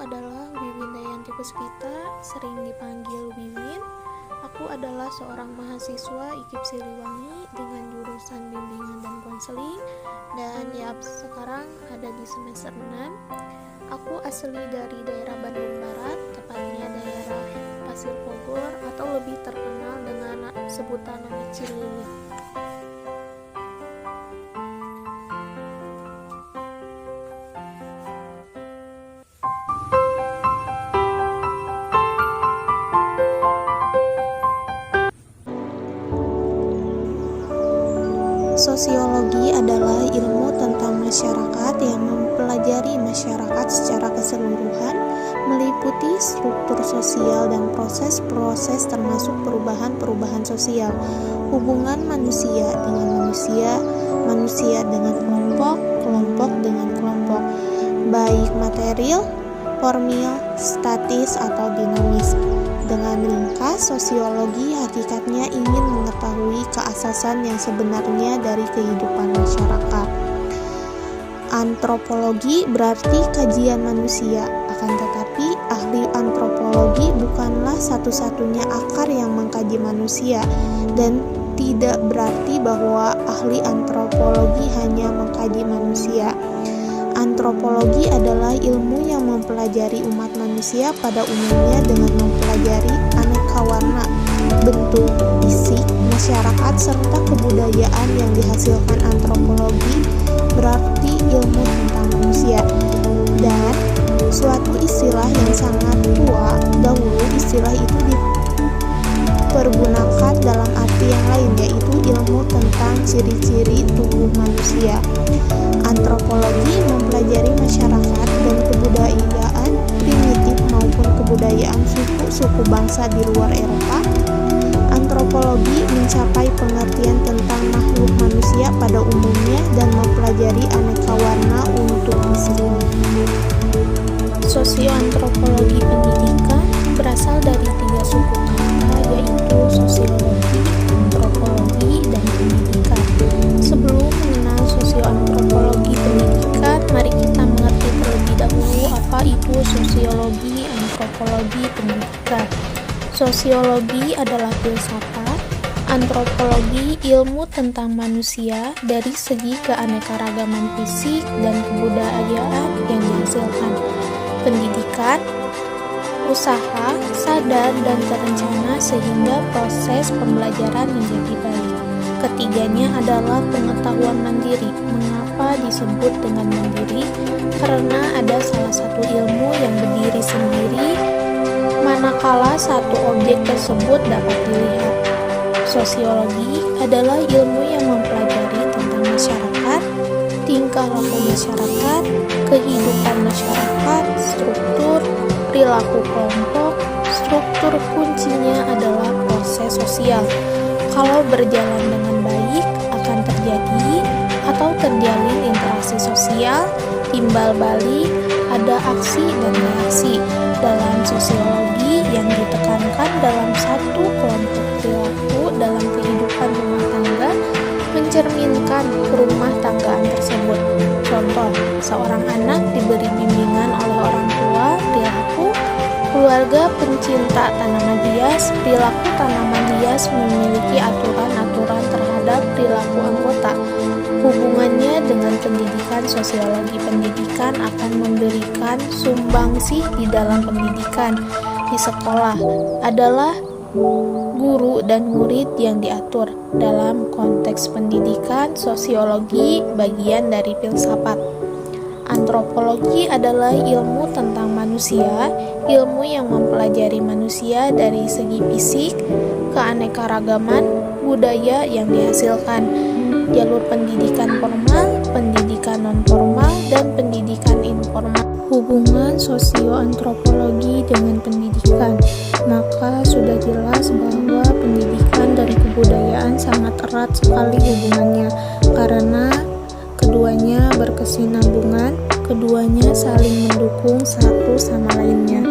adalah Wiwin Dayanti Puspita, sering dipanggil Wiwin. Aku adalah seorang mahasiswa IKIP Siliwangi dengan jurusan bimbingan dan konseling, dan sekarang ada di semester 6. Aku asli dari daerah Bandung Barat, tepatnya daerah Pasir Bogor atau lebih terkenal dengan sebutan nama Cililin. Sosiologi adalah ilmu tentang masyarakat yang mempelajari masyarakat secara keseluruhan, meliputi struktur sosial dan proses-proses termasuk perubahan-perubahan sosial, hubungan manusia dengan manusia, manusia dengan kelompok, kelompok dengan kelompok, baik material, formil, statis, atau dinamis. Dengan ringkas, sosiologi hakikatnya ingin mengetahui keasasan yang sebenarnya dari kehidupan masyarakat. Antropologi berarti kajian manusia, akan tetapi ahli antropologi bukanlah satu-satunya akar yang mengkaji manusia, dan tidak berarti bahwa ahli antropologi hanya mengkaji manusia. Antropologi adalah ilmu yang mempelajari umat manusia pada umumnya dengan mempelajari aneka warna, bentuk, fisik, masyarakat, serta kebudayaan yang dihasilkan. Antropologi berarti ilmu tentang manusia. Dan suatu istilah yang sangat tua, dahulu istilah itu dipergunakan dalam arti yang lain, yaitu ilmu tentang ciri-ciri tubuh manusia. Antropologi mempelajari masyarakat dan kebudayaan primitif maupun kebudayaan suku-suku bangsa di luar Eropa. Antropologi mencapai pengertian tentang makhluk manusia pada umumnya dan mempelajari aneka warna untuk disiplin. Sosioantropologi pendidikan berasal dari 3 suku kata, yaitu sosiologi, antropologi, dan pendidikan. Sebelum mengenal sosioantropologi pendidikan, mari kita mengerti terlebih dahulu apa itu sosiologi, antropologi, pendidikan. Sosiologi adalah filsafat, antropologi ilmu tentang manusia dari segi keanekaragaman fisik dan kebudayaan yang dihasilkan. Pendidikan, usaha, sadar, dan terencana sehingga proses pembelajaran menjadi baik. Ketiganya adalah pengetahuan mandiri. Mengapa disebut dengan mandiri? Karena ada salah satu ilmu yang berdiri sendiri, manakala satu objek tersebut dapat dilihat. Sosiologi adalah ilmu yang mempelajari tentang masyarakat, tingkah laku masyarakat, kehidupan masyarakat, struktur, perilaku kelompok. Struktur kuncinya adalah proses sosial. Kalau berjalan dengan baik, akan terjadi atau terjalin interaksi sosial, timbal balik, ada aksi dan reaksi. Dalam sosiologi yang ditekankan dalam satu kelompok perilaku dalam kehidupan rumah tangga mencerminkan rumah tanggaan tersebut. Contoh, seorang anak diberi bimbingan oleh orang tua perilaku, keluarga pencinta tanaman hias, perilaku tanaman hias memiliki aturan-aturan terhadap perilaku anggota. Hubungannya dengan pendidikan, sosiologi pendidikan akan memberikan sumbangsih di dalam pendidikan. Di sekolah adalah guru dan murid yang diatur. Dalam konteks pendidikan, sosiologi bagian dari filsafat. Antropologi adalah ilmu tentang manusia, ilmu yang mempelajari manusia dari segi fisik, keanekaragaman, budaya yang dihasilkan. Jalur pendidikan formal, pendidikan non-formal, dan pendidikan informal. Hubungan sosioantropologi dengan pendidikan, maka sudah jelas bahwa pendidikan dan kebudayaan sangat erat sekali hubungannya, karena keduanya berkesinambungan, keduanya saling mendukung satu sama lainnya.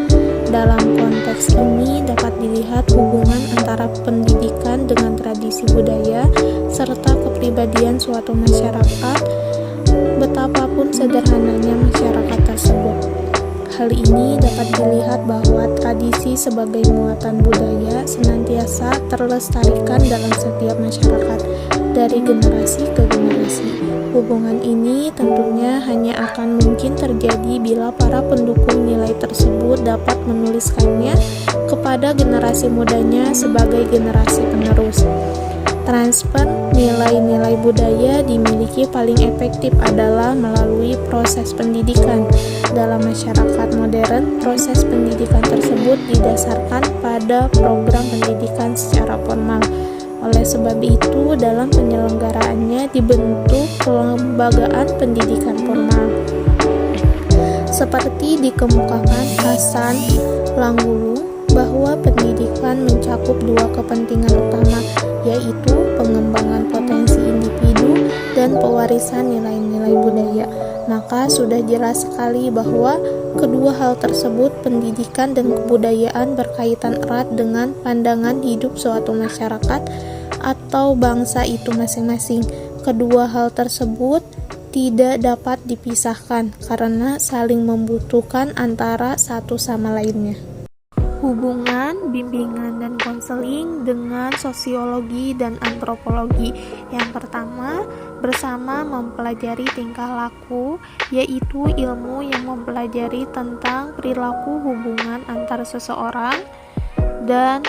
Dalam konteks ini dapat dilihat hubungan antara pendidikan dengan tradisi budaya serta kepribadian suatu masyarakat, betapapun sederhananya masyarakat tersebut. hal ini dapat dilihat bahwa tradisi sebagai muatan budaya senantiasa terlestarikan dalam setiap masyarakat dari generasi ke generasi. Hubungan ini tentunya hanya akan mungkin terjadi bila para pendukung nilai tersebut dapat menuliskannya kepada generasi mudanya sebagai generasi penerus. Transfer nilai-nilai budaya dimiliki paling efektif adalah melalui proses pendidikan. Dalam masyarakat modern, proses pendidikan tersebut didasarkan pada program pendidikan secara formal. Oleh sebab itu, dalam penyelenggaraannya dibentuk kelembagaan pendidikan formal. Seperti dikemukakan Hasan Langgulu bahwa pendidikan mencakup dua kepentingan utama, yaitu pengembangan potensi individu dan pewarisan nilai-nilai budaya. Maka sudah jelas sekali bahwa kedua hal tersebut, pendidikan dan kebudayaan, berkaitan erat dengan pandangan hidup suatu masyarakat atau bangsa itu masing-masing. Kedua hal tersebut tidak dapat dipisahkan karena saling membutuhkan antara satu sama lainnya. Hubungan, bimbingan, dan konseling dengan sosiologi dan antropologi. Yang pertama, bersama mempelajari tingkah laku, yaitu ilmu yang mempelajari tentang perilaku hubungan antar seseorang dan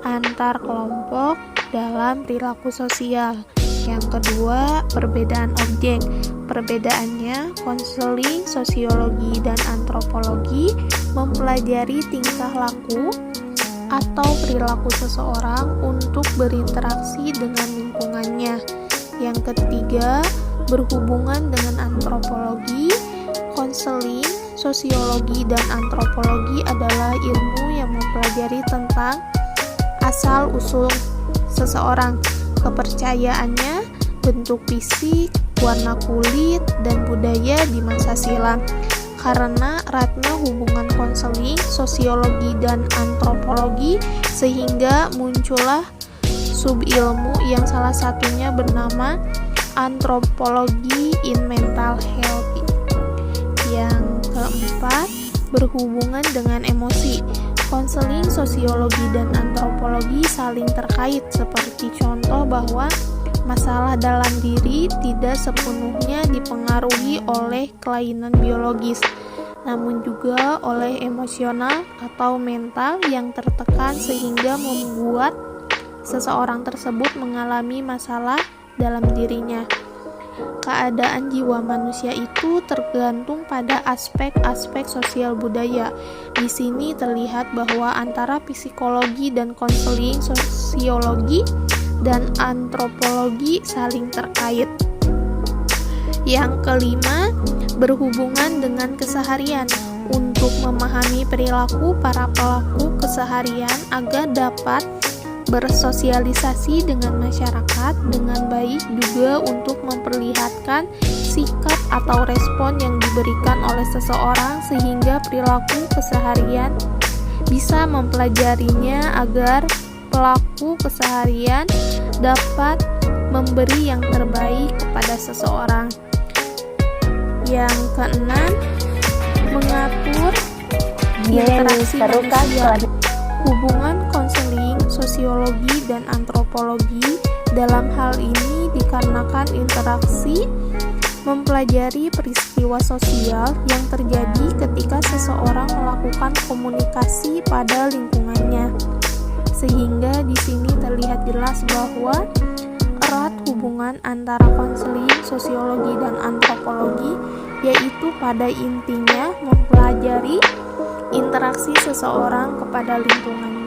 antar kelompok dalam perilaku sosial. Yang kedua, perbedaan objek. Perbedaannya, konseling, sosiologi, dan antropologi mempelajari tingkah laku atau perilaku seseorang untuk berinteraksi dengan lingkungannya. Yang ketiga, berhubungan dengan antropologi. Konseling, sosiologi, dan antropologi adalah ilmu yang mempelajari tentang asal-usul seseorang, kepercayaannya, bentuk fisik, warna kulit, dan budaya di masa silam. Karena eratnya hubungan konseling, sosiologi, dan antropologi, sehingga muncullah subilmu yang salah satunya bernama antropologi in mental health. Yang keempat, berhubungan dengan emosi. Konseling, sosiologi, dan antropologi saling terkait, seperti contoh bahwa masalah dalam diri tidak sepenuhnya dipengaruhi oleh kelainan biologis, namun juga oleh emosional atau mental yang tertekan sehingga membuat seseorang tersebut mengalami masalah dalam dirinya. Keadaan jiwa manusia itu tergantung pada aspek-aspek sosial budaya. Di sini terlihat bahwa antara psikologi dan konseling, sosiologi dan antropologi saling terkait. Yang kelima, berhubungan dengan keseharian. Untuk memahami perilaku para pelaku keseharian agar dapat bersosialisasi dengan masyarakat dengan baik, juga untuk memperlihatkan sikap atau respon yang diberikan oleh seseorang sehingga perilaku keseharian bisa mempelajarinya agar pelaku keseharian dapat memberi yang terbaik kepada seseorang. Yang keenam, mengatur interaksi manusia. Hubungan konseling, sosiologi, dan antropologi dalam hal ini dikarenakan interaksi mempelajari peristiwa sosial yang terjadi ketika seseorang melakukan komunikasi pada lingkungannya. Sehingga di sini terlihat jelas bahwa erat hubungan antara konseling, sosiologi, dan antropologi, yaitu pada intinya mempelajari interaksi seseorang kepada lingkungannya.